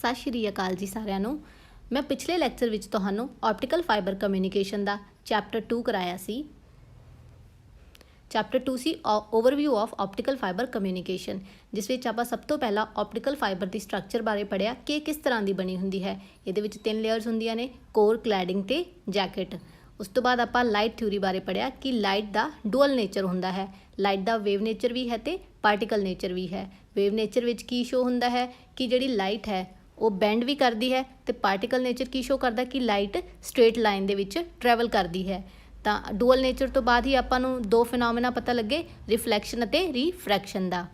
सत श्री अकाल जी सारिਆਂ ਨੂੰ। मैं पिछले लैक्चर ਵਿੱਚ ਤੁਹਾਨੂੰ ऑप्टिकल फाइबर कम्युनिकेशन ਦਾ चैप्टर 2 कराया सी। चैप्टर 2 सी overview of optical fibre communication, जिस ਵਿੱਚ ਆਪਾਂ ਸਭ ਤੋਂ ਪਹਿਲਾਂ ऑप्टिकल फाइबर ਦੀ स्ट्रक्चर ਬਾਰੇ ਪੜਿਆ ਕਿ ਕਿਸ ਤਰ੍ਹਾਂ ਦੀ ਬਣੀ ਹੁੰਦੀ ਹੈ। ਇਹਦੇ ਵਿੱਚ 3 ਲੇਅਰਸ ਹੁੰਦੀਆਂ ਨੇ, ਕੋਰ, ਕਲੈਡਿੰਗ ਤੇ ਜੈਕਟ। ਉਸ ਤੋਂ ਬਾਅਦ ਆਪਾਂ ਲਾਈਟ ਥਿਊਰੀ ਬਾਰੇ ਪੜਿਆ ਕਿ ਲਾਈਟ ਦਾ ਡੂਅਲ ਨੇਚਰ ਹੁੰਦਾ ਹੈ। ਲਾਈਟ ਦਾ ਵੇਵ ਨੇਚਰ ਵੀ ਹੈ ਤੇ ਪਾਰਟੀਕਲ ਨੇਚਰ ਵੀ ਹੈ। ਵੇਵ ਨੇਚਰ ਵਿੱਚ ਕੀ ਸ਼ੋ ਹੁੰਦਾ ਹੈ ਕਿ ਜਿਹੜੀ ਲਾਈਟ ਹੈ ਉਹ ਬੈਂਡ ਵੀ ਕਰਦੀ ਹੈ, ਤੇ ਪਾਰਟੀਕਲ ਨੇਚਰ ਕੀ ਸ਼ੋ ਕਰਦਾ ਕਿ ਲਾਈਟ ਸਟ੍ਰੇਟ ਲਾਈਨ ਦੇ ਵਿੱਚ ਟਰੈਵਲ ਕਰਦੀ ਹੈ। ਤਾਂ ਡੂਅਲ ਨੇਚਰ ਤੋਂ ਬਾਅਦ ਹੀ ਆਪਾਂ ਨੂੰ ਦੋ ਫਿਨੋਮੇਨਾ ਪਤਾ ਲੱਗੇ, ਰਿਫਲੈਕਸ਼ਨ ਅਤੇ ਰੀਫਰੈਕਸ਼ਨ ਦਾ।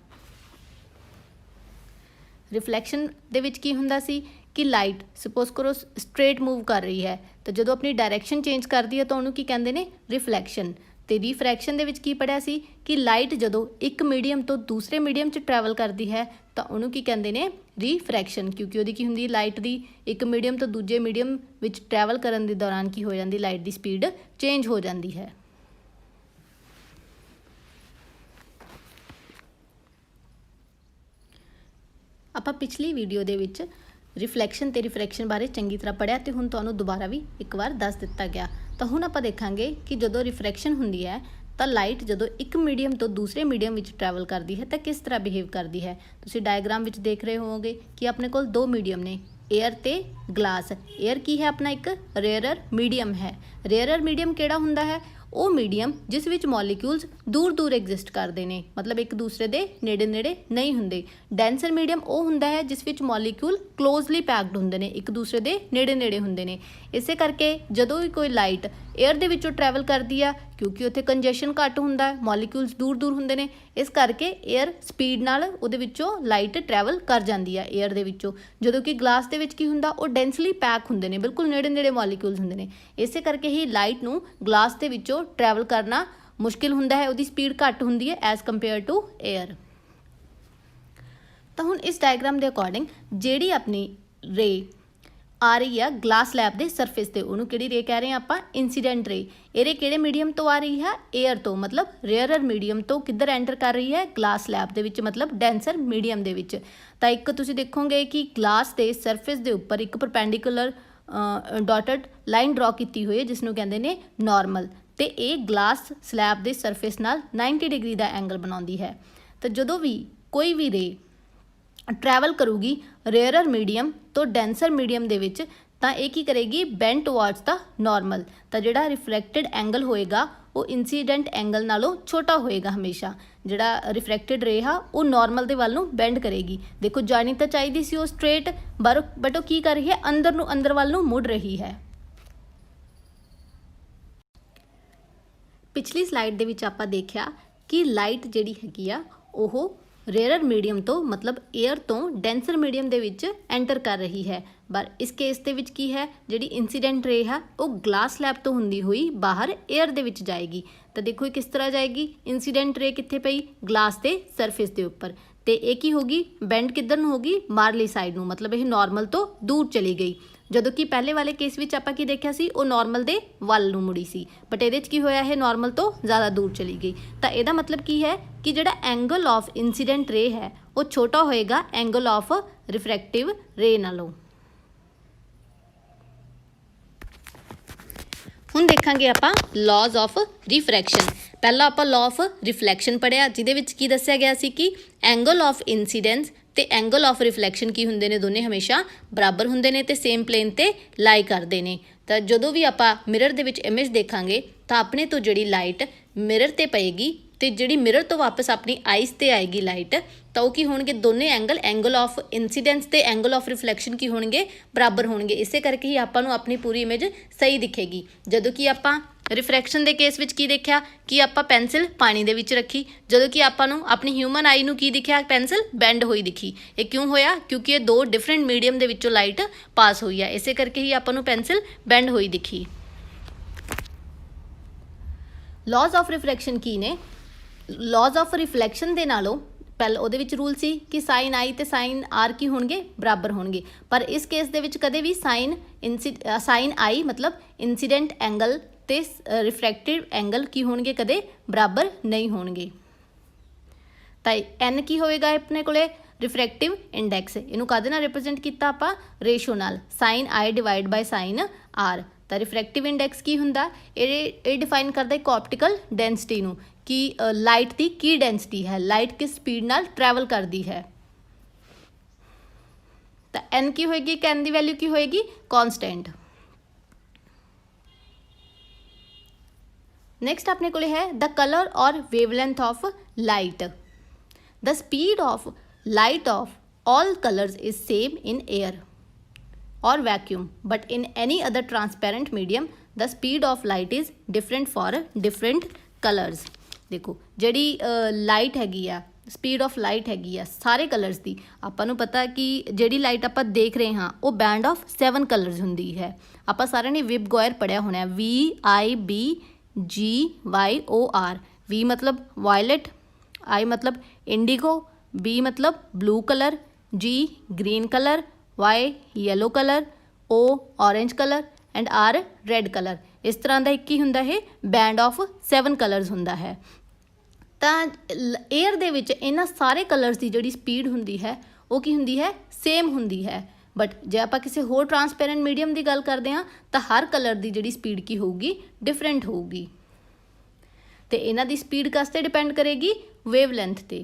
ਰਿਫਲੈਕਸ਼ਨ ਦੇ ਵਿੱਚ ਕੀ ਹੁੰਦਾ ਸੀ ਕਿ ਲਾਈਟ ਸਪੋਜ਼ ਕਰੋ ਸਟ੍ਰੇਟ ਮੂਵ ਕਰ ਰਹੀ ਹੈ, ਤਾਂ ਜਦੋਂ ਆਪਣੀ ਡਾਇਰੈਕਸ਼ਨ ਚੇਂਜ ਕਰਦੀ ਹੈ ਤਾਂ ਉਹਨੂੰ ਕੀ ਕਹਿੰਦੇ ਨੇ, ਰਿਫਲੈਕਸ਼ਨ। ਤੇ ਰੀਫਰੈਕਸ਼ਨ ਦੇ ਵਿੱਚ ਕੀ ਪੜਿਆ ਸੀ ਕਿ ਲਾਈਟ ਜਦੋਂ ਇੱਕ ਮੀਡੀਅਮ ਤੋਂ ਦੂਸਰੇ ਮੀਡੀਅਮ 'ਚ ਟਰੈਵਲ ਕਰਦੀ ਹੈ ਤਾਂ ਉਹਨੂੰ ਕੀ ਕਹਿੰਦੇ ਨੇ, ਰੀਫਰੈਕਸ਼ਨ। ਕਿਉਂਕਿ ਉਹਦੀ ਕੀ ਹੁੰਦੀ ਹੈ, ਲਾਈਟ ਦੀ ਇੱਕ ਮੀਡੀਅਮ ਤੋਂ ਦੂਜੇ ਮੀਡੀਅਮ ਵਿੱਚ ਟਰੈਵਲ ਕਰਨ ਦੇ ਦੌਰਾਨ ਕੀ ਹੋ ਜਾਂਦੀ, ਲਾਈਟ ਦੀ ਸਪੀਡ ਚੇਂਜ ਹੋ ਜਾਂਦੀ ਹੈ। ਆਪਾਂ ਪਿਛਲੀ ਵੀਡੀਓ ਦੇ ਵਿੱਚ ਰਿਫਲੈਕਸ਼ਨ ਤੇ ਰਿਫਰੈਕਸ਼ਨ ਬਾਰੇ ਚੰਗੀ ਤਰ੍ਹਾਂ ਪੜ੍ਹਿਆ ਤੇ ਹੁਣ ਤੁਹਾਨੂੰ ਦੁਬਾਰਾ ਵੀ ਇੱਕ ਵਾਰ ਦੱਸ ਦਿੱਤਾ ਗਿਆ। ਤਾਂ ਹੁਣ ਆਪਾਂ ਦੇਖਾਂਗੇ ਕਿ ਜਦੋਂ ਰਿਫਰੈਕਸ਼ਨ ਹੁੰਦੀ ਹੈ ਤਾਂ ਲਾਈਟ ਜਦੋਂ ਇੱਕ ਮੀਡੀਅਮ ਤੋਂ ਦੂਸਰੇ ਮੀਡੀਅਮ ਵਿੱਚ ਟਰੈਵਲ ਕਰਦੀ ਹੈ ਤਾਂ ਕਿਸ ਤਰ੍ਹਾਂ ਬਿਹੇਵ ਕਰਦੀ ਹੈ। ਤੁਸੀਂ ਡਾਇਗਰਾਮ ਵਿੱਚ ਦੇਖ ਰਹੇ ਹੋਵੋਗੇ ਕਿ ਆਪਣੇ ਕੋਲ ਦੋ ਮੀਡੀਅਮ ਨੇ, ਏਅਰ ਤੇ ਗਲਾਸ। ਏਅਰ ਕੀ ਹੈ, ਆਪਣਾ ਇੱਕ ਰੇਅਰਰ ਮੀਡੀਅਮ ਹੈ। ਰੇਅਰਰ ਮੀਡੀਅਮ ਕਿਹੜਾ ਹੁੰਦਾ ਹੈ, ਉਹ ਮੀਡੀਅਮ ਜਿਸ ਵਿੱਚ ਮੋਲੀਕਿਊਲਸ ਦੂਰ ਦੂਰ ਐਗਜ਼ਿਸਟ ਕਰਦੇ ਨੇ, ਮਤਲਬ ਇੱਕ ਦੂਸਰੇ ਦੇ ਨੇੜੇ ਨੇੜੇ ਨਹੀਂ ਹੁੰਦੇ। ਡੈਂਸਰ ਮੀਡੀਅਮ ਉਹ ਹੁੰਦਾ ਹੈ ਜਿਸ ਵਿੱਚ ਮੋਲੀਕਿਊਲ ਕਲੋਜ਼ਲੀ ਪੈਕਡ ਹੁੰਦੇ ਨੇ, ਇੱਕ ਦੂਸਰੇ ਦੇ ਨੇੜੇ ਨੇੜੇ ਹੁੰਦੇ ਨੇ। ਇਸੇ ਕਰਕੇ ਜਦੋਂ ਵੀ ਕੋਈ ਲਾਈਟ ਏਅਰ ਦੇ ਵਿੱਚੋਂ ਟਰੈਵਲ ਕਰਦੀ ਆ, ਕਿਉਂਕਿ ਉੱਥੇ ਕੰਜੈਸ਼ਨ ਘੱਟ ਹੁੰਦਾ ਹੈ, ਮੋਲੀਕਿਊਲਸ ਦੂਰ ਦੂਰ ਹੁੰਦੇ ਨੇ, ਇਸ ਕਰਕੇ ਏਅਰ ਸਪੀਡ ਨਾਲ ਉਹਦੇ ਵਿੱਚੋਂ ਲਾਈਟ ਟਰੈਵਲ ਕਰ ਜਾਂਦੀ ਆ ਏਅਰ ਦੇ ਵਿੱਚੋਂ। ਜਦੋਂ ਕਿ ਗਲਾਸ ਦੇ ਵਿੱਚ ਕੀ ਹੁੰਦਾ, ਉਹ ਡੈਂਸਲੀ ਪੈਕ ਹੁੰਦੇ ਨੇ, ਬਿਲਕੁਲ ਨੇੜੇ ਨੇੜੇ ਮੋਲੀਕਿਊਲਸ ਹੁੰਦੇ ਨੇ। ਇਸੇ ਕਰਕੇ ਹੀ ਲਾਈਟ ਨੂੰ ਗਲਾਸ ਦੇ ਵਿੱਚੋਂ ਟਰੈਵਲ ਕਰਨਾ ਮੁਸ਼ਕਿਲ ਹੁੰਦਾ ਹੈ, ਉਹਦੀ ਸਪੀਡ ਘੱਟ ਹੁੰਦੀ ਹੈ ਐਜ਼ ਕੰਪੇਅਰ ਟੂ ਏਅਰ। ਤਾਂ ਹੁਣ ਇਸ ਡਾਇਗਰਾਮ ਦੇ ਅਕੋਰਡਿੰਗ ਜਿਹੜੀ ਆਪਣੀ ਰੇ ਆ ਰਹੀ ਆ ਗਲਾਸ ਸਲੈਬ ਦੇ ਸਰਫੇਸ ਤੇ, ਉਹਨੂੰ ਕਿਹੜੀ ਰੇ ਕਹਿ ਰਹੇ ਹਾਂ ਆਪਾਂ, ਇਨਸੀਡੈਂਟ ਰੇ। ਇਹ ਰੇ ਕਿਹੜੇ ਮੀਡੀਅਮ ਤੋਂ ਆ ਰਹੀ ਹੈ, ਏਅਰ ਤੋਂ, ਮਤਲਬ ਰੇਅਰਰ ਮੀਡੀਅਮ ਤੋਂ ਕਿੱਧਰ ਐਂਟਰ ਕਰ ਰਹੀ ਹੈ, ਗਲਾਸ ਸਲੈਬ ਦੇ ਵਿੱਚ, ਮਤਲਬ ਡੈਂਸਰ ਮੀਡੀਅਮ ਦੇ ਵਿੱਚ। ਤਾਂ ਇੱਕ ਤੁਸੀਂ ਦੇਖੋਗੇ ਕਿ ਗਲਾਸ ਦੇ ਸਰਫੇਸ ਦੇ ਉੱਪਰ ਇੱਕ ਪਰਪੈਂਡੀਕੂਲਰ ਡਾਟਡ ਲਾਈਨ ਡਰਾ ਕੀਤੀ ਹੋਈ ਹੈ ਜਿਸ ਨੂੰ ਕਹਿੰਦੇ ਨੇ ਨਾਰਮਲ, ਤੇ ਇਹ ਗਲਾਸ ਸਲੈਬ ਦੇ ਸਰਫੇਸ ਨਾਲ 90 ਡਿਗਰੀ ਦਾ ਐਂਗਲ ਬਣਾਉਂਦੀ ਹੈ। ਤਾਂ ਜਦੋਂ ਵੀ ਕੋਈ ਵੀ ਰੇ ਟਰੈਵਲ ਕਰੂਗੀ ਰੇਅਰਰ ਮੀਡੀਅਮ ਤੋਂ ਡੈਂਸਰ ਮੀਡੀਅਮ ਦੇ ਵਿੱਚ, ਤਾਂ ਇਹ ਕੀ ਕਰੇਗੀ, ਬੈਂਡ ਟੁਵਾਰਡਸ ਦਾ ਨਾਰਮਲ। ਤਾਂ ਜਿਹੜਾ ਰਿਫਲੈਕਟਡ ਐਂਗਲ ਹੋਏਗਾ ਉਹ ਇਨਸੀਡੈਂਟ ਐਂਗਲ ਨਾਲੋਂ ਛੋਟਾ ਹੋਏਗਾ ਹਮੇਸ਼ਾ। ਜਿਹੜਾ ਰਿਫਲੈਕਟਡ ਰੇ ਆ ਉਹ ਨਾਰਮਲ ਦੇ ਵੱਲ ਨੂੰ ਬੈਂਡ ਕਰੇਗੀ। ਦੇਖੋ ਜਾਣੀ ਤਾਂ ਚਾਹੀਦੀ ਸੀ ਉਹ ਸਟ੍ਰੇਟ, ਬਟ ਉਹ ਕੀ ਕਰ ਰਹੀ ਹੈ, ਅੰਦਰ ਨੂੰ ਅੰਦਰ ਵੱਲ ਨੂੰ ਮੁੜ ਰਹੀ ਹੈ। ਪਿਛਲੀ ਸਲਾਈਡ ਦੇ ਵਿੱਚ ਆਪਾਂ ਦੇਖਿਆ ਕਿ ਲਾਈਟ ਜਿਹੜੀ ਹੈਗੀ ਆ ਉਹ ਰੇਅਰਰ ਮੀਡੀਅਮ ਤੋਂ, ਮਤਲਬ ਏਅਰ ਤੋਂ ਡੈਂਸਰ ਮੀਡੀਅਮ ਦੇ ਵਿੱਚ ਐਂਟਰ ਕਰ ਰਹੀ ਹੈ। ਪਰ ਇਸ ਕੇਸ ਦੇ ਵਿੱਚ ਕੀ ਹੈ, ਜਿਹੜੀ ਇਨਸੀਡੈਂਟ ਰੇ ਹੈ ਉਹ ਗਲਾਸ ਸਲੈਬ ਤੋਂ ਹੁੰਦੀ ਹੋਈ ਬਾਹਰ ਏਅਰ ਦੇ ਵਿੱਚ ਜਾਏਗੀ। ਤਾਂ ਦੇਖੋ ਇਹ ਕਿਸ ਤਰ੍ਹਾਂ ਜਾਏਗੀ, ਇਨਸੀਡੈਂਟ ਰੇ ਕਿੱਥੇ ਪਈ, ਗਲਾਸ ਦੇ ਸਰਫੇਸ ਦੇ ਉੱਪਰ, ਤੇ ਇਹ ਕੀ ਹੋਗੀ, ਬੈਂਡ ਕਿੱਧਰ ਨੂੰ ਹੋਗੀ, ਮਾਰਲੀ ਸਾਈਡ ਨੂੰ, ਮਤਲਬ ਇਹ ਨਾਰਮਲ ਤੋਂ ਦੂਰ ਚਲੀ ਗਈ। ਜਦੋਂ ਕਿ ਪਹਿਲੇ ਵਾਲੇ ਕੇਸ ਵਿੱਚ ਆਪਾਂ ਕੀ ਦੇਖਿਆ ਸੀ, ਉਹ ਨਾਰਮਲ ਦੇ ਵੱਲ ਨੂੰ ਮੁੜੀ ਸੀ, ਬਟ ਇਹਦੇ 'ਚ ਕੀ ਹੋਇਆ, ਇਹ ਨਾਰਮਲ ਤੋਂ ਜ਼ਿਆਦਾ ਦੂਰ ਚਲੀ ਗਈ। ਤਾਂ ਇਹਦਾ ਮਤਲਬ ਕੀ ਹੈ ਕਿ ਜਿਹੜਾ ਐਂਗਲ ਆਫ ਇਨਸੀਡੈਂਟ ਰੇ ਹੈ ਉਹ ਛੋਟਾ ਹੋਏਗਾ ਐਂਗਲ ਆਫ ਰਿਫਰੈਕਟਿਵ ਰੇ ਨਾਲੋਂ। ਹੁਣ ਦੇਖਾਂਗੇ ਆਪਾਂ ਲਾਜ਼ ਆਫ ਰਿਫਰੈਕਸ਼ਨ। ਪਹਿਲਾਂ ਆਪਾਂ ਲਾਅ ਆਫ ਰਿਫਲੈਕਸ਼ਨ ਪੜ੍ਹਿਆ, ਜਿਹਦੇ ਵਿੱਚ ਕੀ ਦੱਸਿਆ ਗਿਆ ਸੀ ਕਿ ਐਂਗਲ ਆਫ ਇਨਸੀਡੈਂਸ ਤੇ ਐਂਗਲ ਆਫ ਰਿਫਲੈਕਸ਼ਨ ਕੀ ਹੁੰਦੇ ਨੇ, ਦੋਨੇ ਹਮੇਸ਼ਾ ਬਰਾਬਰ ਹੁੰਦੇ ਨੇ ਤੇ ਸੇਮ ਪਲੇਨ ਤੇ ਲਾਈ ਕਰਦੇ ਨੇ। ਤਾਂ ਜਦੋਂ ਵੀ ਆਪਾਂ ਮਿਰਰ ਦੇ ਵਿੱਚ ਇਮੇਜ ਦੇਖਾਂਗੇ ਤਾਂ ਆਪਣੇ ਤੋਂ ਜਿਹੜੀ ਲਾਈਟ ਮਿਰਰ ਤੇ ਪਏਗੀ ਤੇ ਜਿਹੜੀ ਮਿਰਰ ਤੋਂ ਵਾਪਸ ਆਪਣੀ ਆਈਜ਼ ਤੇ ਆਏਗੀ ਲਾਈਟ, ਤਾਂ ਉਹ ਕੀ ਹੋਣਗੇ, ਦੋਨੇ ਐਂਗਲ ਆਫ ਇਨਸੀਡੈਂਸ ਤੇ ਐਂਗਲ ਆਫ ਰਿਫਲੈਕਸ਼ਨ ਕੀ ਹੋਣਗੇ, ਬਰਾਬਰ ਹੋਣਗੇ। ਇਸੇ ਕਰਕੇ ਹੀ ਆਪਾਂ ਨੂੰ ਆਪਣੀ ਪੂਰੀ ਇਮੇਜ ਸਹੀ ਦਿਖੇਗੀ। ਜਦੋਂ ਕਿ ਆਪਾਂ ਰਿਫਰੈਕਸ਼ਨ ਦੇ ਕੇਸ ਵਿੱਚ ਕੀ ਦੇਖਿਆ ਕਿ ਆਪਾਂ ਪੈਨਸਿਲ ਪਾਣੀ ਦੇ ਵਿੱਚ ਰੱਖੀ, ਜਦੋਂ ਕਿ ਆਪਾਂ ਨੂੰ ਆਪਣੀ ਹਿਊਮਨ ਆਈ ਨੂੰ ਕੀ ਦਿਖਿਆ, ਪੈਨਸਿਲ ਬੈਂਡ ਹੋਈ ਦਿਖੀ। ਇਹ ਕਿਉਂ ਹੋਇਆ, ਕਿਉਂਕਿ ਇਹ ਦੋ ਡਿਫਰੈਂਟ ਮੀਡੀਅਮ ਦੇ ਵਿੱਚੋਂ ਲਾਈਟ ਪਾਸ ਹੋਈ ਹੈ, ਇਸੇ ਕਰਕੇ ਹੀ ਆਪਾਂ ਨੂੰ ਪੈਨਸਿਲ ਬੈਂਡ ਹੋਈ ਦਿਖੀ। ਲਾਜ਼ ਆਫ ਰਿਫਰੈਕਸ਼ਨ ਕੀ ਨੇ, ਲਾਜ਼ ਆਫ ਰਿਫਲੈਕਸ਼ਨ ਦੇ ਨਾਲੋਂ ਪਹਿਲਾਂ ਉਹਦੇ ਵਿੱਚ ਰੂਲ ਸੀ ਕਿ ਸਾਈਨ ਆਈ ਤੇ ਸਾਈਨ ਆਰ ਕੀ ਹੋਣਗੇ, ਬਰਾਬਰ ਹੋਣਗੇ। ਪਰ ਇਸ ਕੇਸ ਦੇ ਵਿੱਚ ਕਦੇ ਵੀ ਸਾਈਨ ਆਈ ਮਤਲਬ ਇਨਸੀਡੈਂਟ ਐਂਗਲ ਤੇ ਰਿਫਰੈਕਟਿਵ ਐਂਗਲ ਕੀ ਹੋਣਗੇ, ਕਦੇ ਬਰਾਬਰ ਨਹੀਂ ਹੋਣਗੇ। ਤਾਂ ਐਨ ਕੀ ਹੋਏਗਾ ਆਪਣੇ ਕੋਲੇ, ਰਿਫਰੈਕਟਿਵ ਇੰਡੈਕਸ, ਇਹਨੂੰ ਕਾਹਦੇ ਨਾਲ ਰਿਪਰੈਜ਼ੈਂਟ ਕੀਤਾ ਆਪਾਂ, ਰੇਸ਼ੋ ਨਾਲ, sine I divide by sine R। ਤਾਂ ਰਿਫਰੈਕਟਿਵ ਇੰਡੈਕਸ ਕੀ ਹੁੰਦਾ, ਇਹ ਡਿਫਾਈਨ ਕਰਦਾ ਇੱਕ ਆਪਟੀਕਲ ਡੈਂਸਿਟੀ ਨੂੰ, ਕਿ ਲਾਈਟ ਦੀ ਕੀ ਡੈਂਸਿਟੀ ਹੈ, ਲਾਈਟ ਕਿਸ ਸਪੀਡ ਨਾਲ ਟਰੈਵਲ ਕਰਦੀ ਹੈ। ਤਾਂ n ਕੀ ਹੋਏਗੀ, n ਦੀ ਵੈਲਿਊ ਕੀ ਹੋਏਗੀ, ਕੌਨਸਟੈਂਟ। ਨੈਕਸਟ ਆਪਣੇ ਕੋਲ ਹੈ ਦ ਕਲਰ ਔਰ wavelength of light. The speed of light of all colors is same in air or vacuum, but in any other transparent medium the speed of light is different for different colors। देखो ਜਿਹੜੀ light ਹੈਗੀ ਆ, speed of light ਹੈਗੀ ਆ ਸਾਰੇ colours ਦੀ, ਆਪਾਂ ਨੂੰ ਪਤਾ ਕਿ ਜਿਹੜੀ ਲਾਈਟ ਆਪਾਂ ਦੇਖ ਰਹੇ ਹਾਂ ਉਹ ਬੈਂਡ ਆਫ 7 ਕਲਰਸ ਹੁੰਦੀ ਹੈ। ਆਪਾਂ ਸਾਰਿਆਂ ਨੇ ਵਿਬ ਗੋਇਰ ਪੜ੍ਹਿਆ ਹੋਣਾ, VIBGYOR। V मतलब वायलेट, I मतलब इंडिगो, B मतलब blue colour, G green colour, Y yellow colour, O orange colour and R red colour. इस तरह का एक ही हुंदा है बैंड ऑफ 7 कलर्स हुंदा है। ਤਾਂ 에ਅਰ ਦੇ ਵਿੱਚ ਇਹਨਾਂ ਸਾਰੇ ਕਲਰਸ ਦੀ ਜਿਹੜੀ ਸਪੀਡ ਹੁੰਦੀ ਹੈ ਉਹ ਕੀ ਹੁੰਦੀ ਹੈ, ਸੇਮ ਹੁੰਦੀ ਹੈ। ਬਟ ਜੇ ਆਪਾਂ ਕਿਸੇ ਹੋਰ ਟਰਾਂਸਪੇਰੈਂਟ ਮੀਡੀਅਮ ਦੀ ਗੱਲ ਕਰਦੇ ਹਾਂ ਤਾਂ ਹਰ ਕਲਰ ਦੀ ਜਿਹੜੀ ਸਪੀਡ ਕੀ ਹੋਊਗੀ, ਡਿਫਰੈਂਟ ਹੋਊਗੀ। ਤੇ ਇਹਨਾਂ ਦੀ ਸਪੀਡ ਕਿਸ ਤੇ ਡਿਪੈਂਡ ਕਰੇਗੀ, ਵੇਵਲੈਂਥ ਤੇ।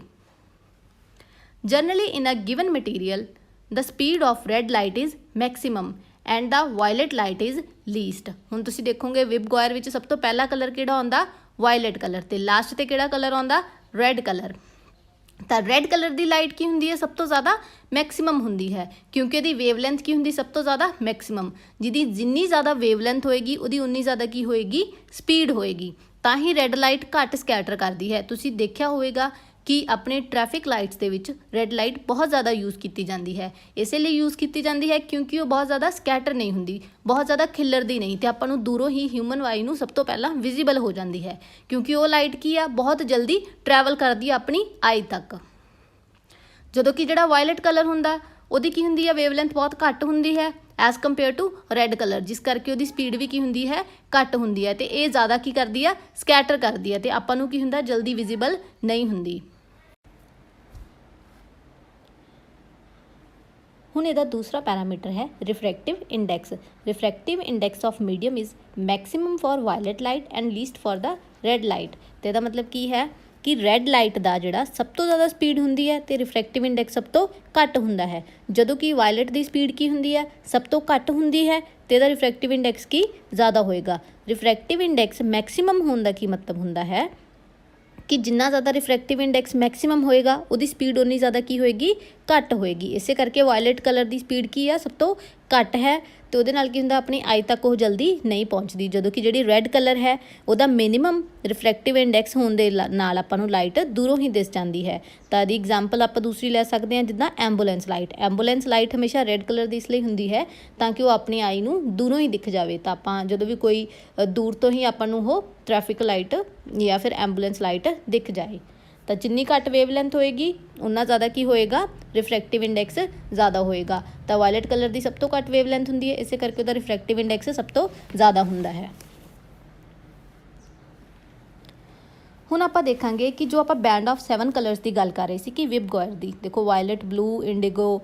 Generally in a given material the speed of red light is maximum and the violet light is least. ਹੁਣ ਤੁਸੀਂ ਦੇਖੋਗੇ ਵਿਬ ਗੋਇਰ ਵਿੱਚ ਸਭ ਤੋਂ ਪਹਿਲਾ ਕਲਰ ਕਿਹੜਾ ਆਉਂਦਾ, ਵਾਇਲਟ ਕਲਰ, ਤੇ ਲਾਸਟ ਤੇ ਕਿਹੜਾ ਕਲਰ ਆਉਂਦਾ, ਰੈਡ ਕਲਰ। ਤਾਂ ਰੈਡ ਕਲਰ ਦੀ ਲਾਈਟ ਕੀ ਹੁੰਦੀ ਹੈ, ਸਭ ਤੋਂ ਜ਼ਿਆਦਾ ਮੈਕਸਿਮਮ ਹੁੰਦੀ ਹੈ, ਕਿਉਂਕਿ ਇਹਦੀ ਵੇਵਲੈਂਥ ਕੀ ਹੁੰਦੀ, ਸਭ ਤੋਂ ਜ਼ਿਆਦਾ ਮੈਕਸਿਮਮ। ਜਿਹਦੀ ਜਿੰਨੀ ਜ਼ਿਆਦਾ ਵੇਵਲੈਂਥ ਹੋਏਗੀ ਉਹਦੀ ਉਨੀ ਜ਼ਿਆਦਾ ਕੀ ਹੋਏਗੀ, ਸਪੀਡ ਹੋਏਗੀ। ਤਾਂ ਹੀ ਰੈੱਡ ਲਾਈਟ ਘੱਟ ਸਕੈਟਰ ਕਰਦੀ ਹੈ। ਤੁਸੀਂ ਦੇਖਿਆ ਹੋਵੇਗਾ ਕਿ ਆਪਣੇ ਟ੍ਰੈਫਿਕ ਲਾਈਟਸ ਦੇ ਵਿੱਚ ਰੈੱਡ ਲਾਈਟ ਬਹੁਤ ਜ਼ਿਆਦਾ ਯੂਜ਼ ਕੀਤੀ ਜਾਂਦੀ ਹੈ। ਇਸੇ ਲਈ ਯੂਜ਼ ਕੀਤੀ ਜਾਂਦੀ ਹੈ ਕਿਉਂਕਿ ਉਹ ਬਹੁਤ ਜ਼ਿਆਦਾ ਸਕੈਟਰ ਨਹੀਂ ਹੁੰਦੀ, ਬਹੁਤ ਜ਼ਿਆਦਾ ਖਿਲਰਦੀ ਨਹੀਂ, ਤੇ ਆਪਾਂ ਨੂੰ ਦੂਰੋਂ ਹੀ ਹਿਊਮਨ ਆਈ ਨੂੰ ਸਭ ਤੋਂ ਪਹਿਲਾਂ ਵਿਜ਼ੀਬਲ ਹੋ ਜਾਂਦੀ ਹੈ, ਕਿਉਂਕਿ ਉਹ ਲਾਈਟ ਕੀ ਆ, ਬਹੁਤ ਜਲਦੀ ਟਰੈਵਲ ਕਰਦੀ ਆ ਆਪਣੀ ਆਈ ਤੱਕ। ਜਦੋਂ ਕਿ ਜਿਹੜਾ ਵਾਇਲਟ ਕਲਰ ਹੁੰਦਾ ਉਹਦੀ ਕੀ ਹੁੰਦੀ ਹੈ, ਵੇਵਲੈਂਥ ਬਹੁਤ ਘੱਟ ਹੁੰਦੀ ਹੈ as compare to red colour, ਜਿਸ ਕਰਕੇ ਉਹਦੀ ਸਪੀਡ ਵੀ ਕੀ ਹੁੰਦੀ ਹੈ, ਘੱਟ ਹੁੰਦੀ ਹੈ। ਤੇ ਇਹ ਜ਼ਿਆਦਾ ਕੀ ਕਰਦੀ ਆ, ਸਕੈਟਰ ਕਰਦੀ ਹੈ, ਤੇ ਆਪਾਂ ਨੂੰ ਕੀ ਹੁੰਦਾ, ਜਲਦੀ ਵਿਜ਼ੀਬਲ ਨਹੀਂ ਹੁੰਦੀ। ਹੁਣ ਇਹਦਾ ਦੂਸਰਾ ਪੈਰਾਮੀਟਰ ਹੈ refractive index. Refractive index of medium is maximum for violet light and least for the red light. ਤੇ ਇਹਦਾ ਮਤਲਬ ਕੀ ਹੈ ਕਿ ਰੈੱਡ ਲਾਈਟ ਦਾ ਜਿਹੜਾ ਸਭ ਤੋਂ ਜ਼ਿਆਦਾ ਸਪੀਡ ਹੁੰਦੀ ਹੈ ਤੇ ਰਿਫਰੈਕਟਿਵ ਇੰਡੈਕਸ ਸਭ ਤੋਂ ਘੱਟ ਹੁੰਦਾ ਹੈ, ਜਦੋਂ ਕਿ ਵਾਇਲਟ ਦੀ ਸਪੀਡ ਕੀ ਹੁੰਦੀ ਹੈ, ਸਭ ਤੋਂ ਘੱਟ ਹੁੰਦੀ ਹੈ, ਤੇ ਇਹਦਾ ਰਿਫਰੈਕਟਿਵ ਇੰਡੈਕਸ ਕੀ ਜ਼ਿਆਦਾ ਹੋਏਗਾ। ਰਿਫਰੈਕਟਿਵ ਇੰਡੈਕਸ ਮੈਕਸਿਮਮ ਹੋਣ ਦਾ ਕੀ ਮਤਲਬ ਹੁੰਦਾ ਹੈ ਕਿ ਜਿੰਨਾ ਜ਼ਿਆਦਾ ਰਿਫਰੈਕਟਿਵ ਇੰਡੈਕਸ ਮੈਕਸਿਮਮ ਹੋਏਗਾ ਉਹਦੀ ਸਪੀਡ ਉਨੀ ਜ਼ਿਆਦਾ ਕੀ ਹੋਏਗੀ, ਘੱਟ ਹੋਏਗੀ। ਇਸੇ ਕਰਕੇ ਵਾਇਲਟ ਕਲਰ ਦੀ ਸਪੀਡ ਕੀ ਆ, ਸਭ ਤੋਂ ਘੱਟ ਹੈ, ਤੇ ਉਹਦੇ ਨਾਲ ਕੀ ਹੁੰਦਾ, ਆਪਣੀ ਆਈ ਤੱਕ ਉਹ ਜਲਦੀ ਨਹੀਂ ਪਹੁੰਚਦੀ। ਜਦੋਂ ਕਿ ਜਿਹੜੀ ਰੈੱਡ ਕਲਰ ਹੈ ਉਹਦਾ ਮਿਨੀਮਮ ਰਿਫਰੈਕਟਿਵ ਇੰਡੈਕਸ ਹੋਣ ਦੇ ਨਾਲ ਆਪਾਂ ਨੂੰ ਲਾਈਟ ਦੂਰੋਂ ਹੀ ਦਿਸ ਜਾਂਦੀ ਹੈ। ਤਾਂ ਇਹਦੀ ਐਗਜ਼ਾਮਪਲ ਆਪਾਂ ਦੂਸਰੀ ਲੈ ਸਕਦੇ ਹਾਂ, ਜਿੱਦਾਂ ਐਂਬੂਲੈਂਸ ਲਾਈਟ। ਐਂਬੂਲੈਂਸ ਲਾਈਟ ਹਮੇਸ਼ਾ ਰੈੱਡ ਕਲਰ ਦੀ ਇਸ ਲਈ ਹੁੰਦੀ ਹੈ ਤਾਂ ਕਿ ਉਹ ਆਪਣੀ ਆਈ ਨੂੰ ਦੂਰੋਂ ਹੀ ਦਿਖ ਜਾਵੇ। ਤਾਂ ਆਪਾਂ ਜਦੋਂ ਵੀ ਕੋਈ ਦੂਰ ਤੋਂ ਹੀ ਆਪਾਂ ਨੂੰ ਉਹ ਟ੍ਰੈਫਿਕ ਲਾਈਟ ਜਾਂ ਫਿਰ ਐਂਬੂਲੈਂਸ ਲਾਈਟ ਦਿਖ ਜਾਏ। ਤਾਂ ਜਿੰਨੀ ਘੱਟ ਵੇਵਲੈਂਥ ਹੋਏਗੀ ਉਨਾ ਜ਼ਿਆਦਾ ਕੀ ਹੋਏਗਾ, ਰਿਫਰੈਕਟਿਵ ਇੰਡੈਕਸ ਜ਼ਿਆਦਾ ਹੋਏਗਾ। ਤਾਂ ਵਾਇਲਟ ਕਲਰ ਦੀ ਸਭ ਤੋਂ ਘੱਟ ਵੇਵਲੈਂਥ ਹੁੰਦੀ ਹੈ, ਇਸੇ ਕਰਕੇ ਉਹਦਾ ਰਿਫਰੈਕਟਿਵ ਇੰਡੈਕਸ ਸਭ ਤੋਂ ਜ਼ਿਆਦਾ ਹੁੰਦਾ ਹੈ। ਹੁਣ ਆਪਾਂ ਦੇਖਾਂਗੇ ਕਿ ਜੋ ਆਪਾਂ ਬੈਂਡ ਆਫ 7 ਕਲਰਸ ਦੀ ਗੱਲ ਕਰ ਰਹੇ ਸੀ ਕਿ ਵਿਬ ਗੋਇਰ ਦੀ, ਦੇਖੋ violet, blue, indigo,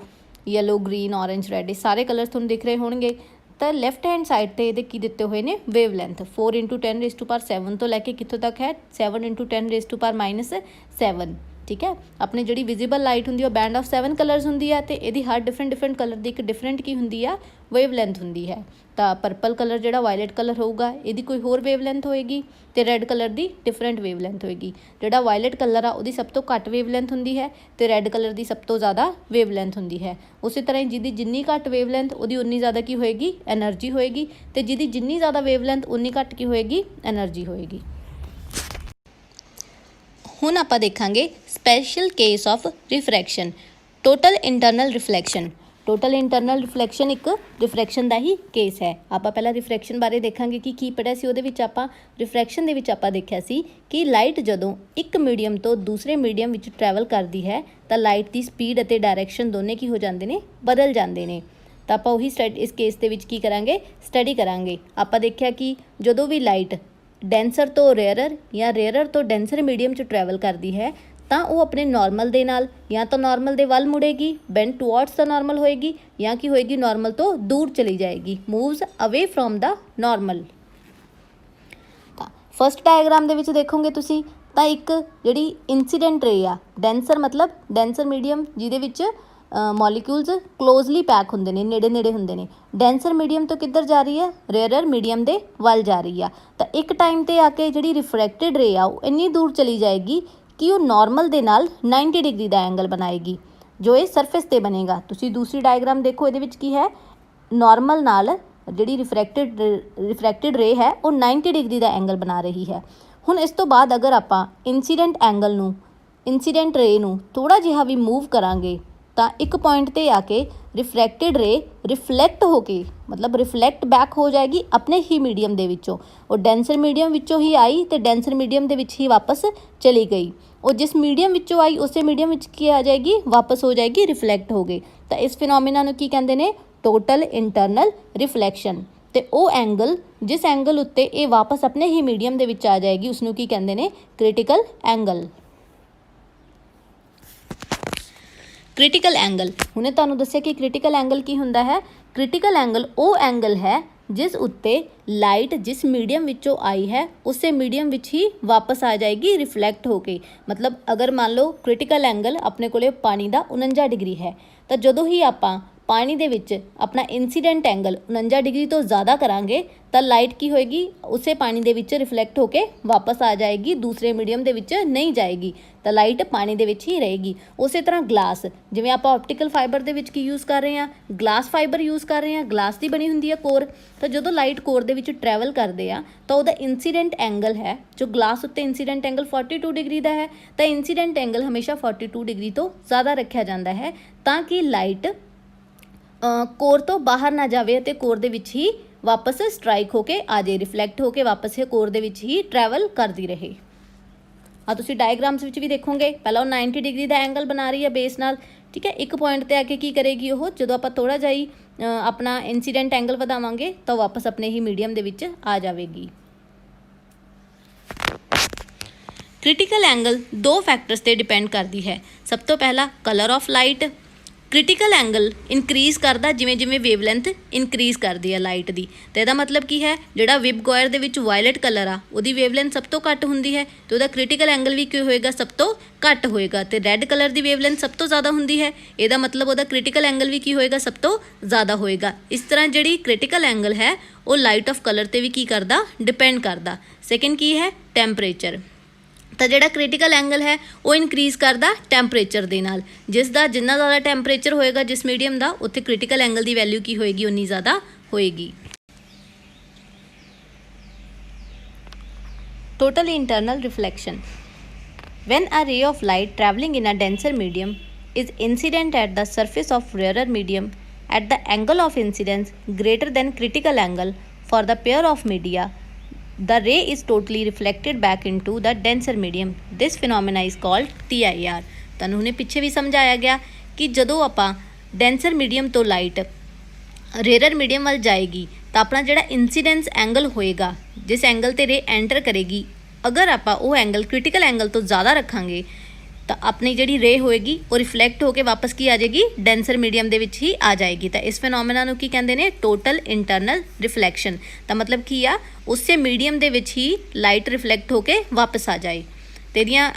yellow, green, orange, red, ਇਹ ਸਾਰੇ ਕਲਰਸ ਤੁਹਾਨੂੰ ਦਿਖ ਰਹੇ ਹੋਣਗੇ। ਤਾਂ ਲੈਫਟ ਹੈਂਡ ਸਾਈਡ 'ਤੇ ਇਹਦੇ ਕੀ ਦਿੱਤੇ ਹੋਏ ਨੇ, ਵੇਵਲੈਂਥ 4 × 10⁻7 ਤੋਂ ਲੈ ਕੇ ਕਿੱਥੋਂ ਤੱਕ ਹੈ, 7 × 10⁻7। ਠੀਕ ਹੈ, ਆਪਣੀ ਜਿਹੜੀ ਵਿਜ਼ੀਬਲ ਲਾਈਟ ਹੁੰਦੀ ਉਹ ਬੈਂਡ ਆਫ 7 ਕਲਰਸ ਹੁੰਦੀ ਹੈ, ਤੇ ਇਹਦੀ ਹਰ ਡਿਫਰੈਂਟ ਕਲਰ ਦੀ ਇੱਕ ਡਿਫਰੈਂਟ ਕੀ ਹੁੰਦੀ ਆ, ਵੇਵਲੈਂਥ ਹੁੰਦੀ ਹੈ। ਤਾਂ ਪਰਪਲ ਕਲਰ ਜਿਹੜਾ ਵਾਇਲਟ ਕਲਰ ਹੋਊਗਾ ਇਹਦੀ ਕੋਈ ਹੋਰ ਵੇਵਲੈਂਥ ਹੋਏਗੀ, ਤੇ ਰੈੱਡ ਕਲਰ ਦੀ ਡਿਫਰੈਂਟ ਵੇਵਲੈਂਥ ਹੋਏਗੀ। ਜਿਹੜਾ ਵਾਇਲਟ ਕਲਰ ਆ ਉਹਦੀ ਸਭ ਤੋਂ ਘੱਟ ਵੇਵਲੈਂਥ ਹੁੰਦੀ ਹੈ, ਤੇ ਰੈੱਡ ਕਲਰ ਦੀ ਸਭ ਤੋਂ ਜ਼ਿਆਦਾ ਵੇਵਲੈਂਥ ਹੁੰਦੀ ਹੈ। ਉਸੇ ਤਰ੍ਹਾਂ ਹੀ ਜਿਹਦੀ ਜਿੰਨੀ ਘੱਟ ਵੇਵਲੈਂਥ ਉਹਦੀ ਉਨੀ ਜ਼ਿਆਦਾ ਕੀ ਹੋਏਗੀ, ਐਨਰਜੀ ਹੋਏਗੀ, ਤੇ ਜਿਹਦੀ ਜਿੰਨੀ ਜ਼ਿਆਦਾ ਵੇਵਲੈਂਥ ਉਨੀ ਘੱਟ ਕੀ ਹੋਏਗੀ, ਐਨਰਜੀ ਹੋਏਗੀ। ਹੁਣ ਆਪਾਂ ਦੇਖਾਂਗੇ special case of refraction, total internal reflection. Total internal reflection ਇੱਕ ਰਿਫਰੈਕਸ਼ਨ ਦਾ ਹੀ ਕੇਸ ਹੈ। ਆਪਾਂ ਪਹਿਲਾਂ ਰਿਫਰੈਕਸ਼ਨ ਬਾਰੇ ਦੇਖਾਂਗੇ ਕਿ ਕੀ ਪੜ੍ਹਿਆ ਸੀ। ਉਹਦੇ ਵਿੱਚ ਆਪਾਂ ਰਿਫਰੈਕਸ਼ਨ ਦੇ ਵਿੱਚ ਆਪਾਂ ਦੇਖਿਆ ਸੀ ਕਿ ਲਾਈਟ ਜਦੋਂ ਇੱਕ ਮੀਡੀਅਮ ਤੋਂ ਦੂਸਰੇ ਮੀਡੀਅਮ ਵਿੱਚ ਟਰੈਵਲ ਕਰਦੀ ਹੈ ਤਾਂ ਲਾਈਟ ਦੀ ਸਪੀਡ ਅਤੇ ਡਾਇਰੈਕਸ਼ਨ ਦੋਨੇ ਕੀ ਹੋ ਜਾਂਦੇ ਨੇ, ਬਦਲ ਜਾਂਦੇ ਨੇ। ਤਾਂ ਆਪਾਂ ਉਹੀ ਇਸ ਕੇਸ ਦੇ ਵਿੱਚ ਕੀ ਕਰਾਂਗੇ, ਸਟੱਡੀ ਕਰਾਂਗੇ। ਆਪਾਂ ਦੇਖਿਆ ਕਿ ਜਦੋਂ ਵੀ ਲਾਈਟ ਡੈਂਸਰ ਤੋਂ ਰੇਅਰਰ ਜਾਂ ਰੇਅਰਰ ਤੋਂ ਡੈਂਸਰ ਮੀਡੀਅਮ 'ਚ ਟਰੈਵਲ ਕਰਦੀ ਹੈ ਤਾਂ ਉਹ ਆਪਣੇ ਨਾਰਮਲ ਦੇ ਨਾਲ ਜਾਂ ਤਾਂ ਨਾਰਮਲ ਦੇ ਵੱਲ ਮੁੜੇਗੀ, ਬੈਂਡ ਟੂਵਰਡਸ ਦਾ ਨਾਰਮਲ ਹੋਏਗੀ, ਜਾਂ ਕੀ ਹੋਏਗੀ, ਨਾਰਮਲ ਤੋਂ ਦੂਰ ਚਲੀ ਜਾਏਗੀ, ਮੂਵਸ ਅਵੇ ਫਰੋਮ ਦਾ ਨਾਰਮਲ। ਤਾਂ ਫਸਟ ਡਾਇਗਰਾਮ ਦੇ ਵਿੱਚ ਦੇਖੋਗੇ ਤੁਸੀਂ ਤਾਂ ਇੱਕ ਜਿਹੜੀ ਇਨਸੀਡੈਂਟ ਰੇ ਆ, ਡੈਂਸਰ ਮਤਲਬ ਡੈਂਸਰ ਮੀਡੀਅਮ ਜਿਹਦੇ ਵਿੱਚ ਮੋਲੀਕਿਊਲਸ ਕਲੋਜ਼ਲੀ ਪੈਕ ਹੁੰਦੇ ਨੇ, ਨੇੜੇ ਨੇੜੇ ਹੁੰਦੇ ਨੇ, ਡੈਂਸਰ ਮੀਡੀਅਮ ਤੋਂ ਕਿੱਧਰ ਜਾ ਰਹੀ ਹੈ, ਰੇਅਰਰ ਮੀਡੀਅਮ ਦੇ ਵੱਲ ਜਾ ਰਹੀ ਆ। ਤਾਂ ਇੱਕ ਟਾਈਮ 'ਤੇ ਆ ਕੇ ਜਿਹੜੀ ਰਿਫਰੈਕਟਿਡ ਰੇ ਆ ਉਹ ਇੰਨੀ ਦੂਰ ਚਲੀ ਜਾਏਗੀ ਕਿ ਉਹ ਨਾਰਮਲ ਦੇ ਨਾਲ 90 ਡਿਗਰੀ ਦਾ ਐਂਗਲ ਬਣਾਏਗੀ, ਜੋ ਇਹ ਸਰਫੇਸ 'ਤੇ ਬਣੇਗਾ। ਤੁਸੀਂ ਦੂਸਰੀ ਡਾਇਗਰਾਮ ਦੇਖੋ, ਇਹਦੇ ਵਿੱਚ ਕੀ ਹੈ, ਨਾਰਮਲ ਨਾਲ ਜਿਹੜੀ ਰਿਫਰੈਕਟਿਡ ਰੇ ਹੈ ਉਹ 90 ਡਿਗਰੀ ਦਾ ਐਂਗਲ ਬਣਾ ਰਹੀ ਹੈ। ਹੁਣ ਇਸ ਤੋਂ ਬਾਅਦ ਅਗਰ ਆਪਾਂ ਇੰਸੀਡੈਂਟ ਰੇ ਨੂੰ ਥੋੜ੍ਹਾ ਜਿਹਾ ਵੀ ਮੂਵ ਕਰਾਂਗੇ ਤਾਂ ਇੱਕ ਪੁਆਇੰਟ 'ਤੇ ਆ ਕੇ ਰਿਫਰੈਕਟਿਡ ਰੇ ਰਿਫਲੈਕਟ ਹੋ ਕੇ ਮਤਲਬ ਰਿਫਲੈਕਟ ਬੈਕ ਹੋ ਜਾਏਗੀ ਆਪਣੇ ਹੀ ਮੀਡੀਅਮ ਦੇ ਵਿੱਚੋਂ। ਉਹ ਡੈਂਸਰ ਮੀਡੀਅਮ ਵਿੱਚੋਂ ਹੀ ਆਈ ਅਤੇ ਡੈਂਸਰ ਮੀਡੀਅਮ ਦੇ ਵਿੱਚ ਹੀ ਵਾਪਸ ਚਲੀ ਗਈ। ਉਹ ਜਿਸ ਮੀਡੀਅਮ ਵਿੱਚੋਂ ਆਈ ਉਸੇ ਮੀਡੀਅਮ ਵਿੱਚ ਕੀ ਆ ਜਾਏਗੀ, ਵਾਪਸ ਹੋ ਜਾਏਗੀ, ਰਿਫਲੈਕਟ ਹੋ ਗਈ। ਤਾਂ ਇਸ ਫਿਨੋਮੀਨਾ ਨੂੰ ਕੀ ਕਹਿੰਦੇ ਨੇ, ਟੋਟਲ ਇੰਟਰਨਲ ਰਿਫਲੈਕਸ਼ਨ। ਅਤੇ ਉਹ ਐਂਗਲ ਜਿਸ ਐਂਗਲ ਉੱਤੇ ਇਹ ਵਾਪਸ ਆਪਣੇ ਹੀ ਮੀਡੀਅਮ ਦੇ ਵਿੱਚ ਆ ਜਾਏਗੀ ਉਸਨੂੰ ਕੀ ਕਹਿੰਦੇ ਨੇ, ਕ੍ਰਿਟੀਕਲ ਐਂਗਲ। ਕ੍ਰਿਟੀਕਲ ਐਂਗਲ, ਹੁਣੇ ਤੁਹਾਨੂੰ ਦੱਸਿਆ ਕਿ ਕ੍ਰਿਟੀਕਲ ਐਂਗਲ ਕੀ ਹੁੰਦਾ ਹੈ। ਕ੍ਰਿਟੀਕਲ ਐਂਗਲ ਉਹ ਐਂਗਲ ਹੈ ਜਿਸ ਉੱਤੇ ਲਾਈਟ ਜਿਸ ਮੀਡੀਅਮ ਵਿੱਚੋਂ ਆਈ ਹੈ ਉਸੇ ਮੀਡੀਅਮ ਵਿੱਚ ਹੀ ਵਾਪਸ ਆ ਜਾਏਗੀ ਰਿਫਲੈਕਟ ਹੋ ਕੇ। ਮਤਲਬ ਅਗਰ ਮੰਨ ਲਓ ਕ੍ਰਿਟੀਕਲ ਐਂਗਲ ਆਪਣੇ ਕੋਲੇ ਪਾਣੀ ਦਾ 49 ਡਿਗਰੀ ਹੈ, ਤਾਂ ਜਦੋਂ ਹੀ ਆਪਾਂ ਪਾਣੀ ਦੇ ਵਿੱਚ ਆਪਣਾ ਇੰਸੀਡੈਂਟ ਐਂਗਲ 49 ਡਿਗਰੀ ਤੋਂ ਜ਼ਿਆਦਾ ਕਰਾਂਗੇ ਤਾਂ ਲਾਈਟ ਕੀ ਹੋਏਗੀ, ਉਸੇ ਪਾਣੀ ਦੇ ਵਿੱਚ ਰਿਫਲੈਕਟ ਹੋ ਕੇ ਵਾਪਸ ਆ ਜਾਏਗੀ, ਦੂਸਰੇ ਮੀਡੀਅਮ ਦੇ ਵਿੱਚ ਨਹੀਂ ਜਾਏਗੀ, ਤਾਂ ਲਾਈਟ ਪਾਣੀ ਦੇ ਵਿੱਚ ਹੀ ਰਹੇਗੀ। ਉਸੇ ਤਰ੍ਹਾਂ ਗਲਾਸ, ਜਿਵੇਂ ਆਪਾਂ ਆਪਟੀਕਲ ਫਾਈਬਰ ਦੇ ਵਿੱਚ ਕੀ ਯੂਜ਼ ਕਰ ਰਹੇ ਹਾਂ, ਗਲਾਸ ਫਾਈਬਰ ਯੂਜ਼ ਕਰ ਰਹੇ ਹਾਂ, ਗਲਾਸ ਦੀ ਬਣੀ ਹੁੰਦੀ ਹੈ ਕੋਰ। ਤਾਂ ਜਦੋਂ ਲਾਈਟ ਕੋਰ ਦੇ ਵਿੱਚ ਟਰੈਵਲ ਕਰਦੇ ਆ ਤਾਂ ਉਹਦਾ ਇੰਸੀਡੈਂਟ ਐਂਗਲ ਹੈ, ਜੋ ਗਲਾਸ ਉੱਤੇ ਇੰਸੀਡੈਂਟ ਐਂਗਲ 42 ਡਿਗਰੀ ਦਾ ਹੈ, ਤਾਂ ਇੰਸੀਡੈਂਟ ਐਂਗਲ ਹਮੇਸ਼ਾ 42 ਡਿਗਰੀ ਤੋਂ ਜ਼ਿਆਦਾ ਰੱਖਿਆ ਜਾਂਦਾ ਹੈ ਤਾਂ ਕਿ ਲਾਈਟ ਕੋਰ ਤੋਂ ਬਾਹਰ ਨਾ ਜਾਵੇ ਅਤੇ ਕੋਰ ਦੇ ਵਿੱਚ ਹੀ ਵਾਪਸ ਸਟਰਾਈਕ ਹੋ ਕੇ ਆ ਜਾਏ, ਰਿਫਲੈਕਟ ਹੋ ਕੇ ਵਾਪਸ ਇਹ ਕੋਰ ਦੇ ਵਿੱਚ ਹੀ ਟਰੈਵਲ ਕਰਦੀ ਰਹੇ। ਆ ਤੁਸੀਂ ਡਾਇਗਰਾਮਸ ਵਿੱਚ ਵੀ ਦੇਖੋਗੇ, ਪਹਿਲਾਂ ਉਹ 90 ਡਿਗਰੀ ਦਾ ਐਂਗਲ ਬਣਾ ਰਹੀ ਹੈ ਬੇਸ ਨਾਲ, ਠੀਕ ਹੈ। ਇੱਕ ਪੁਆਇੰਟ 'ਤੇ ਆ ਕੇ ਕੀ ਕਰੇਗੀ ਉਹ, ਜਦੋਂ ਆਪਾਂ ਥੋੜ੍ਹਾ ਜਿਹਾ ਹੀ ਆਪਣਾ ਇੰਸੀਡੈਂਟ ਐਂਗਲ ਵਧਾਵਾਂਗੇ ਤਾਂ ਵਾਪਸ ਆਪਣੇ ਹੀ ਮੀਡੀਅਮ ਦੇ ਵਿੱਚ ਆ ਜਾਵੇਗੀ। ਕ੍ਰਿਟੀਕਲ ਐਂਗਲ ਦੋ ਫੈਕਟਰਸ 'ਤੇ ਡਿਪੈਂਡ ਕਰਦੀ ਹੈ। ਸਭ ਤੋਂ ਪਹਿਲਾ colour of light. Critical angle increase ਕਰਦਾ ਜਿਵੇਂ ਜਿਵੇਂ ਵੇਵਲੈਂਥ ਇਨਕਰੀਜ਼ ਕਰਦੀ ਹੈ ਲਾਈਟ ਦੀ। ਅਤੇ ਇਹਦਾ ਮਤਲਬ ਕੀ ਹੈ, ਜਿਹੜਾ ਵਿਬਗੋਇਰ ਦੇ ਵਿੱਚ ਵਾਇਲਟ ਕਲਰ ਆ ਉਹਦੀ ਵੇਵਲੈਂਥ ਸਭ ਤੋਂ ਘੱਟ ਹੁੰਦੀ ਹੈ ਅਤੇ ਉਹਦਾ ਕ੍ਰਿਟੀਕਲ ਐਂਗਲ ਵੀ ਕੀ ਹੋਏਗਾ, ਸਭ ਤੋਂ ਘੱਟ ਹੋਏਗਾ। ਅਤੇ ਰੈੱਡ ਕਲਰ ਦੀ ਵੇਵਲੈਂਥ ਸਭ ਤੋਂ ਜ਼ਿਆਦਾ ਹੁੰਦੀ ਹੈ, ਇਹਦਾ ਮਤਲਬ ਉਹਦਾ ਕ੍ਰਿਟੀਕਲ ਐਂਗਲ ਵੀ ਕੀ ਹੋਏਗਾ, ਸਭ ਤੋਂ ਜ਼ਿਆਦਾ ਹੋਏਗਾ। ਇਸ ਤਰ੍ਹਾਂ ਜਿਹੜੀ ਕ੍ਰਿਟੀਕਲ ਐਂਗਲ ਹੈ ਉਹ ਲਾਈਟ ਆਫ ਕਲਰ 'ਤੇ ਵੀ ਕੀ ਕਰਦਾ, ਡਿਪੈਂਡ ਕਰਦਾ। ਸੈਕਿੰਡ ਕੀ ਹੈ, ਟੈਂਪਰੇਚਰ। ਤਾਂ ਜਿਹੜਾ ਕ੍ਰਿਟੀਕਲ ਐਂਗਲ ਹੈ ਉਹ ਇਨਕਰੀਜ਼ ਕਰਦਾ ਟੈਂਪਰੇਚਰ ਦੇ ਨਾਲ, ਜਿਸ ਦਾ ਜਿੰਨਾ ਜ਼ਿਆਦਾ ਟੈਂਪਰੇਚਰ ਹੋਏਗਾ ਜਿਸ ਮੀਡੀਅਮ ਦਾ, ਉੱਥੇ ਕ੍ਰਿਟੀਕਲ ਐਂਗਲ ਦੀ ਵੈਲਿਊ ਕੀ ਹੋਏਗੀ, ਉਨੀ ਜ਼ਿਆਦਾ ਹੋਏਗੀ। Total internal reflection. When a ray of light traveling in a denser medium is incident at the surface of rarer medium at the angle of incidence greater than critical angle for the pair of media, the ray is totally reflected back into the denser medium. This phenomena is called TIR. ਤੁਹਾਨੂੰ ਹੁਣੇ ਪਿੱਛੇ ਵੀ ਸਮਝਾਇਆ ਗਿਆ ਕਿ ਜਦੋਂ ਆਪਾਂ denser medium ਤੋਂ light ਰੇਅਰਰ medium ਵੱਲ ਜਾਏਗੀ ਤਾਂ ਆਪਣਾ ਜਿਹੜਾ ਇੰਸੀਡੈਂਸ ਐਂਗਲ ਹੋਏਗਾ, ਜਿਸ ਐਂਗਲ 'ਤੇ ਰੇ ਐਂਟਰ ਕਰੇਗੀ, ਅਗਰ ਆਪਾਂ ਉਹ ਐਂਗਲ ਕ੍ਰਿਟੀਕਲ ਐਂਗਲ ਤੋਂ ਜ਼ਿਆਦਾ ਰੱਖਾਂਗੇ ਤਾਂ ਆਪਣੀ ਜਿਹੜੀ ਰੇ ਹੋਏਗੀ ਉਹ ਰਿਫਲੈਕਟ ਹੋ ਕੇ ਵਾਪਸ ਕੀ ਆ ਜਾਏਗੀ, ਡੈਂਸਰ ਮੀਡੀਅਮ ਦੇ ਵਿੱਚ ਹੀ ਆ ਜਾਏਗੀ। ਤਾਂ ਇਸ ਫਿਨੋਮੀਨਾ ਨੂੰ ਕੀ ਕਹਿੰਦੇ ਨੇ, ਟੋਟਲ ਇੰਟਰਨਲ ਰਿਫਲੈਕਸ਼ਨ। ਤਾਂ ਮਤਲਬ ਕੀ ਆ, ਉਸੇ ਮੀਡੀਅਮ ਦੇ ਵਿੱਚ ਹੀ ਲਾਈਟ ਰਿਫਲੈਕਟ ਹੋ ਕੇ ਵਾਪਸ ਆ ਜਾਏ। ਤੇ ਇਹਦੀਆਂ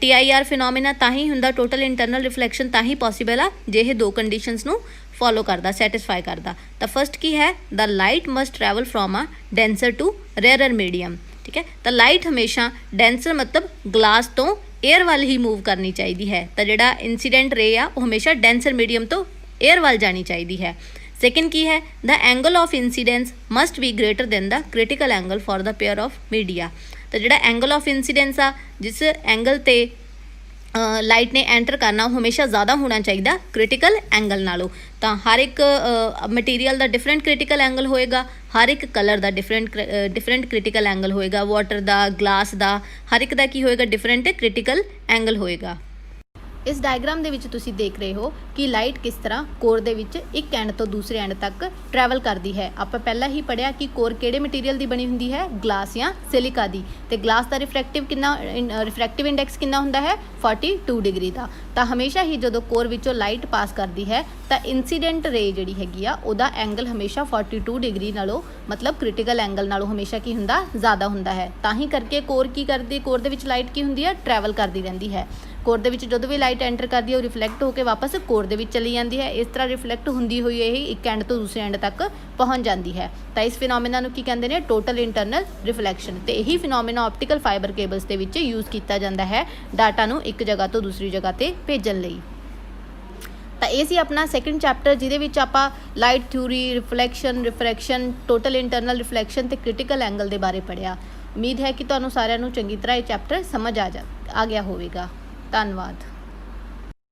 TIR ਫਿਨੋਮੀਨਾ ਤਾਂ ਹੀ ਹੁੰਦਾ, ਟੋਟਲ ਇੰਟਰਨਲ ਰਿਫਲੈਕਸ਼ਨ ਤਾਂ ਹੀ ਪੋਸੀਬਲ ਆ ਜੇ ਇਹ ਦੋ ਕੰਡੀਸ਼ਨਸ ਨੂੰ ਫੋਲੋ ਕਰਦਾ, ਸੈਟਿਸਫਾਈ ਕਰਦਾ। ਤਾਂ ਫਸਟ ਕੀ ਹੈ, ਦ ਲਾਈਟ ਮਸਟ ਟਰੈਵਲ ਫਰੋਮ ਆ ਡੈਂਸਰ ਟੂ ਰੇਅਰਰ ਮੀਡੀਅਮ, ਠੀਕ ਹੈ। ਤਾਂ ਲਾਈਟ ਹਮੇਸ਼ਾ ਡੈਂਸਰ ਮਤਲਬ ਗਲਾਸ ਤੋਂ ਏਅਰ ਵੱਲ ਹੀ ਮੂਵ ਕਰਨੀ ਚਾਹੀਦੀ ਹੈ। ਤਾਂ ਜਿਹੜਾ ਇੰਸੀਡੈਂਟ ਰੇ ਆ ਉਹ ਹਮੇਸ਼ਾ ਡੈਂਸਰ ਮੀਡੀਅਮ ਤੋਂ ਏਅਰ ਵੱਲ ਜਾਣੀ ਚਾਹੀਦੀ ਹੈ। ਸੈਕਿੰਡ ਕੀ ਹੈ, the angle of incidence must be greater than the critical angle for the pair of media. ਤਾਂ ਜਿਹੜਾ ਐਂਗਲ ਆਫ ਇੰਸੀਡੈਂਸ ਆ, ਜਿਸ ਐਂਗਲ 'ਤੇ ਲਾਈਟ ਨੇ ਐਂਟਰ ਕਰਨਾ, ਉਹ ਹਮੇਸ਼ਾ ਜ਼ਿਆਦਾ ਹੋਣਾ ਚਾਹੀਦਾ ਕ੍ਰਿਟੀਕਲ ਐਂਗਲ ਨਾਲੋਂ। ਤਾਂ ਹਰ ਇੱਕ ਮਟੀਰੀਅਲ ਦਾ ਡਿਫਰੈਂਟ ਕ੍ਰਿਟੀਕਲ ਐਂਗਲ ਹੋਏਗਾ, ਹਰ ਇੱਕ ਕਲਰ ਦਾ ਡਿਫਰੈਂਟ ਕ੍ਰਿਟੀਕਲ ਐਂਗਲ ਹੋਏਗਾ, ਵਾਟਰ ਦਾ, ਗਲਾਸ ਦਾ, ਹਰ ਇੱਕ ਦਾ ਕੀ ਹੋਏਗਾ, ਡਿਫਰੈਂਟ ਕ੍ਰਿਟੀਕਲ ਐਂਗਲ ਹੋਏਗਾ। ਇਸ ਡਾਇਗਰਾਮ ਦੇ ਵਿੱਚ ਤੁਸੀਂ ਦੇਖ ਰਹੇ ਹੋ ਕਿ ਲਾਈਟ ਕਿਸ ਤਰ੍ਹਾਂ ਕੋਰ ਦੇ ਵਿੱਚ ਇੱਕ ਐਂਡ ਤੋਂ ਦੂਸਰੇ ਐਂਡ ਤੱਕ ਟਰੈਵਲ ਕਰਦੀ ਹੈ। ਆਪਾਂ ਪਹਿਲਾਂ ਹੀ ਪੜਿਆ ਕਿ ਕੋਰ ਕਿਹੜੇ ਮਟੀਰੀਅਲ ਦੀ ਬਣੀ ਹੁੰਦੀ ਹੈ, ਗਲਾਸ ਜਾਂ ਸਿਲਿਕਾ ਦੀ, ਤੇ ਗਲਾਸ ਦਾ ਰਿਫਰੈਕਟਿਵ ਇੰਡੈਕਸ ਕਿੰਨਾ ਹੁੰਦਾ ਹੈ, 42 ਡਿਗਰੀ ਦਾ। ਤਾਂ ਹਮੇਸ਼ਾ ਹੀ ਜਦੋਂ ਕੋਰ ਵਿੱਚੋਂ ਲਾਈਟ ਪਾਸ ਕਰਦੀ ਹੈ ਤਾਂ ਇਨਸੀਡੈਂਟ ਰੇ ਜਿਹੜੀ ਹੈਗੀ ਆ ਉਹਦਾ ਐਂਗਲ ਹਮੇਸ਼ਾ 42 ਡਿਗਰੀ ਨਾਲੋਂ ਮਤਲਬ ਕ੍ਰਿਟੀਕਲ ਐਂਗਲ ਨਾਲੋਂ ਹਮੇਸ਼ਾ ਕੀ ਹੁੰਦਾ, ਜ਼ਿਆਦਾ ਹੁੰਦਾ ਹੈ। ਤਾਂ ਹੀ ਕਰਕੇ ਕੋਰ ਕੀ ਕਰਦੀ, ਕੋਰ ਦੇ ਵਿੱਚ ਲਾਈਟ ਕੀ ਹੁੰਦੀ ਹੈ, ਟਰੈਵਲ ਕਰਦੀ ਰਹਿੰਦੀ ਹੈ। ਕੋਰ ਦੇ ਵਿੱਚ ਜਦੋਂ ਵੀ ਲਾਈਟ ਐਂਟਰ ਕਰਦੀ ਹੈ ਉਹ ਰਿਫਲੈਕਟ ਹੋ ਕੇ ਵਾਪਸ ਕੋਰ ਦੇ ਵਿੱਚ ਚਲੀ ਜਾਂਦੀ ਹੈ। ਇਸ ਤਰ੍ਹਾਂ ਰਿਫਲੈਕਟ ਹੁੰਦੀ ਹੋਈ ਇਹ ਇੱਕ ਐਂਡ ਤੋਂ ਦੂਸਰੇ ਐਂਡ ਤੱਕ ਪਹੁੰਚ ਜਾਂਦੀ ਹੈ। ਤਾਂ ਇਸ ਫਿਨੋਮੇਨਾ ਨੂੰ ਕੀ ਕਹਿੰਦੇ ਨੇ, ਟੋਟਲ ਇੰਟਰਨਲ ਰਿਫਲੈਕਸ਼ਨ। ਤੇ ਇਹੀ ਫਿਨੋਮੇਨਾ ਆਪਟੀਕਲ ਫਾਈਬਰ ਕੇਬਲਸ ਦੇ ਵਿੱਚ ਯੂਜ਼ ਕੀਤਾ ਜਾਂਦਾ ਹੈ ਡਾਟਾ ਨੂੰ ਇੱਕ ਜਗ੍ਹਾ ਤੋਂ ਦੂਸਰੀ ਜਗ੍ਹਾ ਤੇ ਭੇਜਣ ਲਈ। ਤਾਂ ਇਹ ਸੀ ਆਪਣਾ ਸੈਕੰਡ ਚੈਪਟਰ, ਜਿਹਦੇ ਵਿੱਚ ਆਪਾਂ light theory, reflection, refraction, total internal reflection ਤੇ ਕ੍ਰਿਟੀਕਲ ਐਂਗਲ ਦੇ ਬਾਰੇ ਪੜ੍ਹਿਆ। ਉਮੀਦ ਹੈ ਕਿ ਤੁਹਾਨੂੰ ਸਾਰਿਆਂ ਨੂੰ ਚੰਗੀ ਤਰ੍ਹਾਂ ਇਹ ਚੈਪਟਰ ਸਮਝ ਆ ਗਿਆ ਹੋਵੇਗਾ। ਧੰਨਵਾਦ।